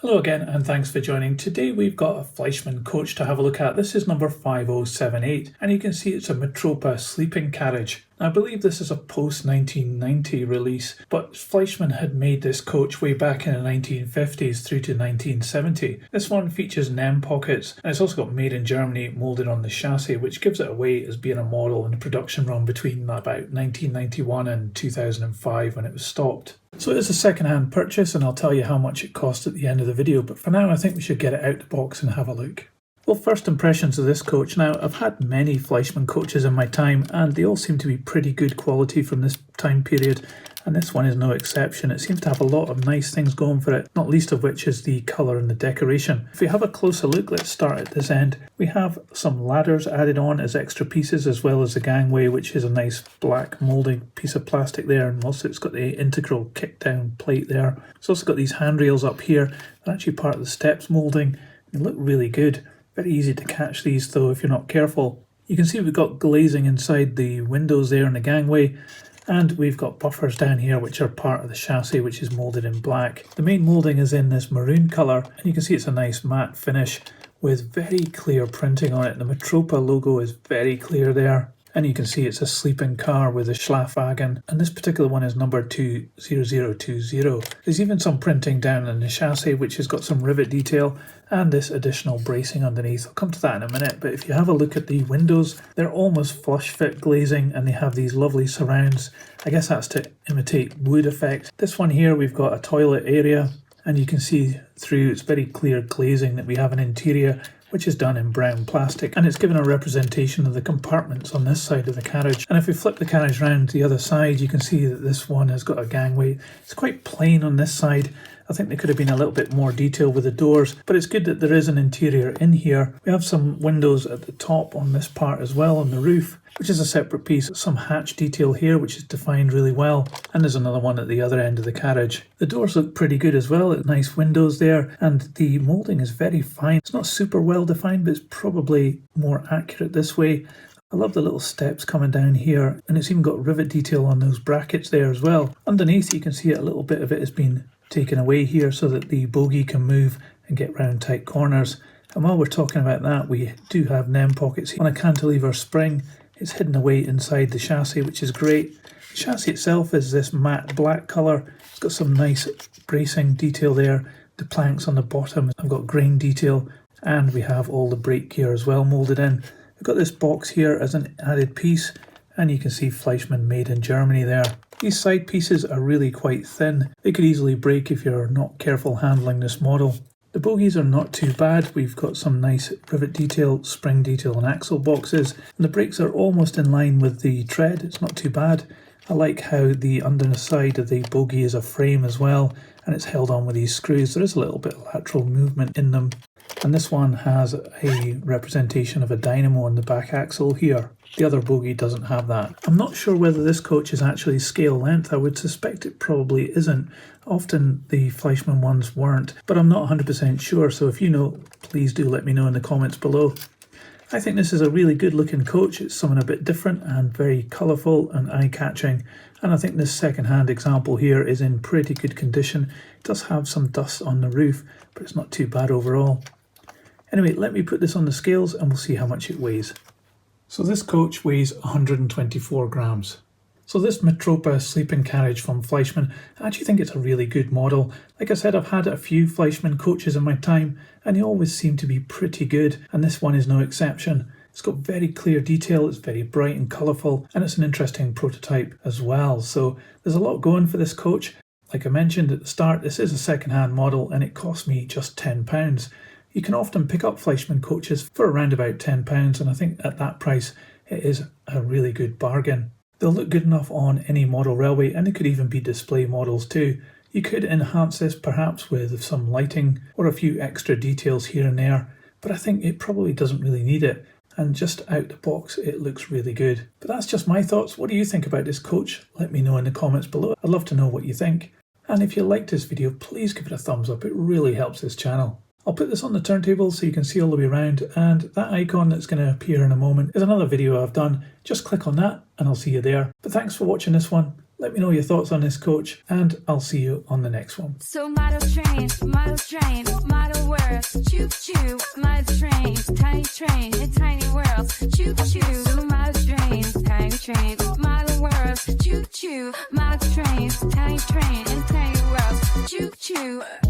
Hello again and thanks for joining. Today we've got a Fleischmann coach to have a look at. This is number 5078 and you can see it's a Mitropa sleeping carriage. I believe this is a post-1990 release, but Fleischmann had made this coach way back in the 1950s through to 1970. This one features NEM pockets and it's also got made in Germany moulded on the chassis, which gives it away as being a model in a production run between about 1991 and 2005 when it was stopped. So it is a second-hand purchase and I'll tell you how much it cost at the end of the video, but for now I think we should get it out the box and have a look. Well, first impressions of this coach. Now, I've had many Fleischmann coaches in my time and they all seem to be pretty good quality from this time period, and this one is no exception. It seems to have a lot of nice things going for it, not least of which is the colour and the decoration. If we have a closer look, let's start at this end. We have some ladders added on as extra pieces, as well as the gangway, which is a nice black moulding piece of plastic there, and also it's got the integral kick down plate there. It's also got these handrails up here. They're actually part of the steps moulding. They look really good. Very easy to catch these though if you're not careful. You can see we've got glazing inside the windows there in the gangway, and we've got buffers down here which are part of the chassis, which is moulded in black. The main moulding is in this maroon colour and you can see it's a nice matte finish with very clear printing on it. The Mitropa logo is very clear there. And you can see it's a sleeping car with a Schlafwagen, and this particular one is number 20020. There's even some printing down in the chassis which has got some rivet detail and this additional bracing underneath. I'll come to that in a minute, but if you have a look at the windows, they're almost flush fit glazing and they have these lovely surrounds. I guess that's to imitate wood effect. This one here, we've got a toilet area and you can see through it's very clear glazing that we have an interior which is done in brown plastic, and it's given a representation of the compartments on this side of the carriage. And if we flip the carriage round to the other side, you can see that this one has got a gangway. It's quite plain on this side. I think there could have been a little bit more detail with the doors, but it's good that there is an interior in here. We have some windows at the top on this part as well, on the roof, which is a separate piece. Some hatch detail here which is defined really well, and there's another one at the other end of the carriage. The doors look pretty good as well. Nice windows there, and the moulding is very fine. It's not super well defined, but it's probably more accurate this way. I love the little steps coming down here, and it's even got rivet detail on those brackets there as well. Underneath you can see a little bit of it has been taken away here so that the bogie can move and get round tight corners. And while we're talking about that, we do have NEM pockets here on a cantilever spring. It's hidden away inside the chassis, which is great. The chassis itself is this matte black colour. It's got some nice bracing detail there. The planks on the bottom have got grain detail, and we have all the brake gear as well moulded in. We've got this box here as an added piece, and you can see Fleischmann made in Germany there. These side pieces are really quite thin. They could easily break if you're not careful handling this model. The bogies are not too bad. We've got some nice rivet detail, spring detail and axle boxes. And the brakes are almost in line with the tread. It's not too bad. I like how the underside of the bogie is a frame as well, and it's held on with these screws. There is a little bit of lateral movement in them. And this one has a representation of a dynamo on the back axle here. The other bogie doesn't have that. I'm not sure whether this coach is actually scale length. I would suspect it probably isn't. Often the Fleischmann ones weren't, but I'm not 100% sure, so if you know, please do let me know in the comments below. I think this is a really good looking coach. It's something a bit different and very colourful and eye-catching, and I think this second-hand example here is in pretty good condition. It does have some dust on the roof, but it's not too bad overall. Anyway, let me put this on the scales and we'll see how much it weighs. So this coach weighs 124 grams. So this Mitropa sleeping carriage from Fleischmann, I actually think it's a really good model. Like I said, I've had a few Fleischmann coaches in my time and they always seem to be pretty good, and this one is no exception. It's got very clear detail, it's very bright and colourful, and it's an interesting prototype as well. So there's a lot going for this coach. Like I mentioned at the start, this is a second-hand model and it cost me just £10. You can often pick up Fleischmann coaches for around about £10, and I think at that price it is a really good bargain. They'll look good enough on any model railway, and they could even be display models too. You could enhance this perhaps with some lighting or a few extra details here and there, but I think it probably doesn't really need it, and just out the box it looks really good. But that's just my thoughts. What do you think about this coach? Let me know in the comments below. I'd love to know what you think. And if you liked this video, please give it a thumbs up. It really helps this channel. I'll put this on the turntable so you can see all the way around, and that icon that's going to appear in a moment is another video I've done. Just click on that and I'll see you there. But thanks for watching this one. Let me know your thoughts on this coach and I'll see you on the next one. So model train, train, modern world, choo choo, modern trains, tiny train, and tiny world, choo choo.